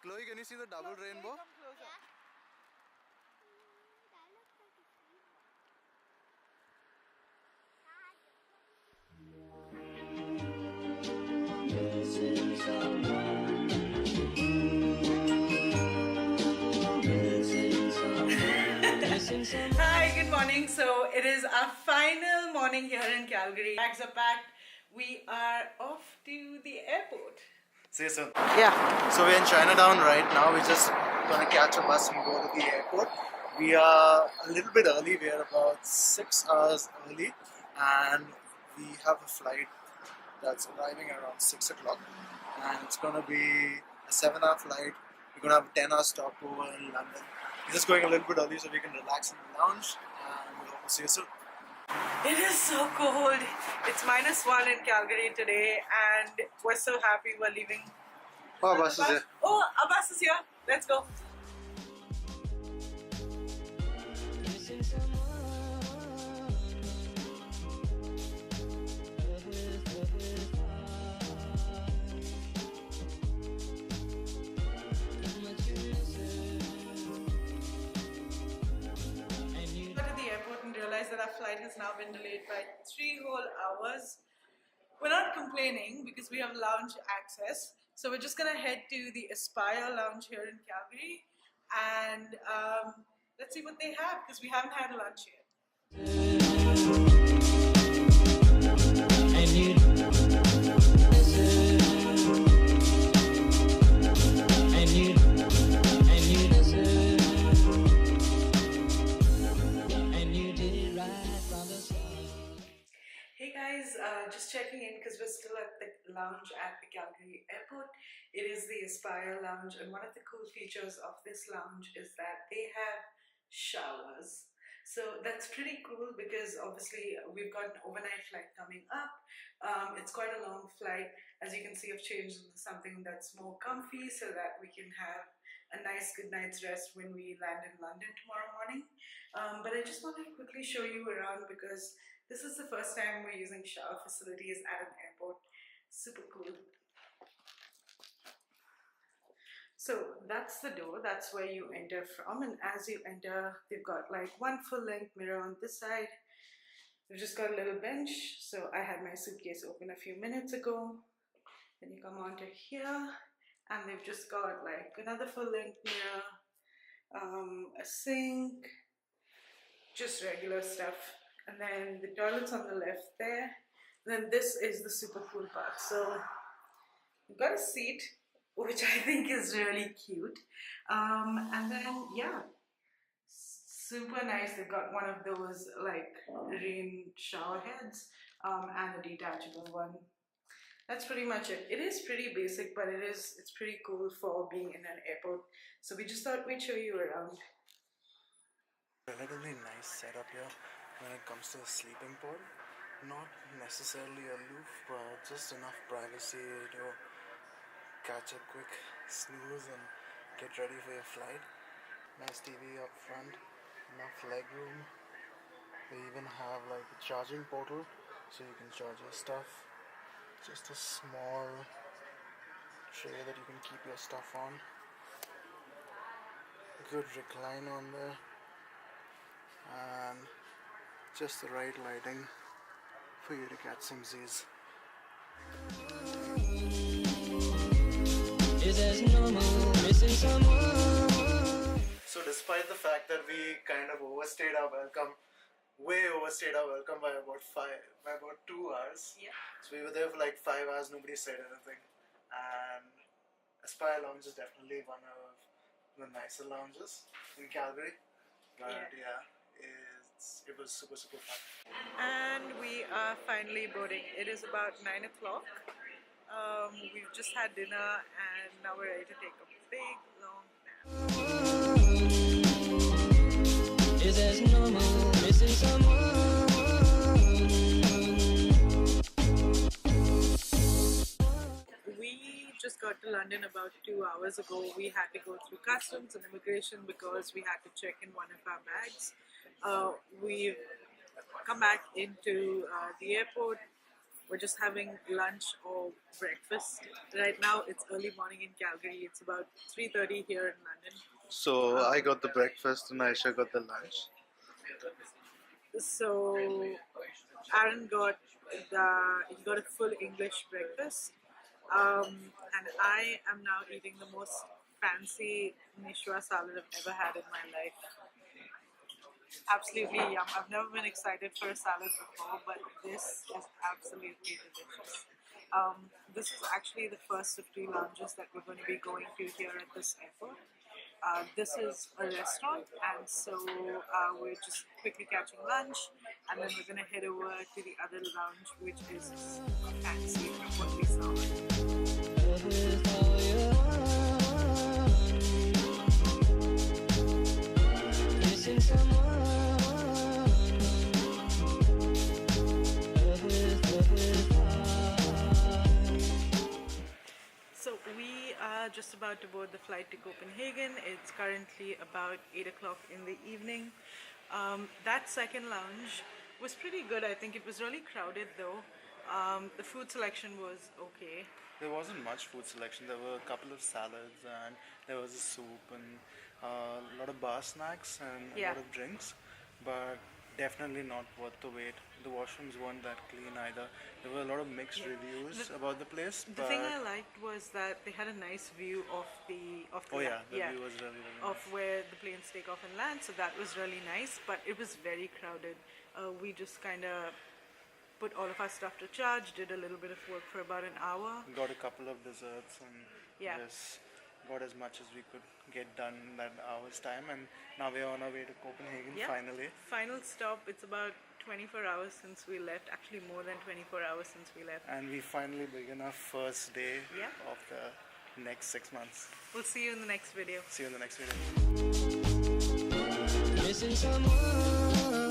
Chloe, can you see the double rainbow? Come closer. Hi, good morning. So it is our final morning here in Calgary. Bags are packed. We are off to the airport. See you soon. Yeah. So we're in Chinatown right now. We're just gonna catch a bus and go to the airport. We are a little bit early. We are about 6 hours early, and we have a flight that's arriving around 6 o'clock, and it's gonna be a 7-hour flight. We're gonna have a 10-hour stopover in London. We're just going a little bit early so we can relax in the lounge, and we'll hope to see you soon. It is so cold. It's -1 in Calgary today, and we're so happy we're leaving. Oh, bus is here. Oh, our bus is here. Let's go. That our flight has now been delayed by 3 whole hours. We're not complaining because we have lounge access, so we're just gonna head to the Aspire lounge here in Calgary, and let's see what they have because we haven't had lunch yet. Hey guys, just checking in because we're still at the lounge at the Calgary airport. It is the Aspire lounge, and one of the cool features of this lounge is that they have showers. So that's pretty cool because obviously we've got an overnight flight coming up. It's quite a long flight. As you can see, I've changed into something that's more comfy so that we can have a nice good night's rest when we land in London tomorrow morning. But I just wanted to quickly show you around because this is the first time we're using shower facilities at an airport. Super cool. So that's the door, that's where you enter from, and as you enter, they've got like one full-length mirror on this side. They've just got a little bench, so I had my suitcase open a few minutes ago. Then you come onto here, and they've just got like another full-length mirror, a sink, just regular stuff. And then the toilet's on the left there. And then this is the super cool part. So you've got a seat, which I think is really cute. And then, yeah, super nice. They've got one of those like rain shower heads and a detachable one. That's pretty much it. It is pretty basic, but it's pretty cool for being in an airport. So we just thought we'd show you around. Relatively nice setup here when it comes to the sleeping pod. Not necessarily aloof, but just enough privacy to catch a quick snooze and get ready for your flight. Nice TV up front, enough leg room. They even have like a charging portal so you can charge your stuff. Just a small tray that you can keep your stuff on. Good recline on there, and just the right lighting for you to catch some Z's. So despite the fact that we kind of overstayed our welcome, way overstayed our welcome by about 2 hours. Yeah. So we were there for like 5 hours, nobody said anything. And Aspire Lounge is definitely one of the nicer lounges in Calgary. But yeah, it was super fun. And we are finally boarding. It is about 9 o'clock. We've just had dinner and now we're ready to take a big long nap. Is as normal, missing someone. We just got to London about 2 hours ago. We had to go through customs and immigration because we had to check in one of our bags. We've come back into the airport. We're just having lunch or breakfast. Right now it's early morning in Calgary. It's about 3:30 here in London. So I got the breakfast and Aisha got the lunch. So Aaron got he got a full English breakfast, and I am now eating the most fancy Nishwa salad I've ever had in my life. Absolutely yum. I've never been excited for a salad before, but this is absolutely delicious. This is actually the first of two lounges that we're going to be going to here at this airport. This is a restaurant, and so we're just quickly catching lunch, and then we're going to head over to the other lounge, which is fancy from what we saw. So we are just about to board the flight to Copenhagen. It's currently about 8 o'clock in the evening. That second lounge was pretty good. I think it was really crowded though. The food selection was okay. There wasn't much food selection. There were a couple of salads and there was a soup and a lot of bar snacks and a lot of drinks, but definitely not worth the wait. The washrooms weren't that clean either. There were a lot of mixed reviews about the place. The thing I liked was that they had a nice view of the view was really of nice. where the planes take off and land, so that was really nice, but it was very crowded. We just kind of put all of our stuff to charge, did a little bit of work for about an hour. Got a couple of desserts and just got as much as we could get done in that hour's time, and now we're on our way to Copenhagen finally. Final stop. It's about 24 hours since we left, actually more than 24 hours since we left. And we finally begin our first day of the next 6 months. We'll see you in the next video. See you in the next video. Missing someone.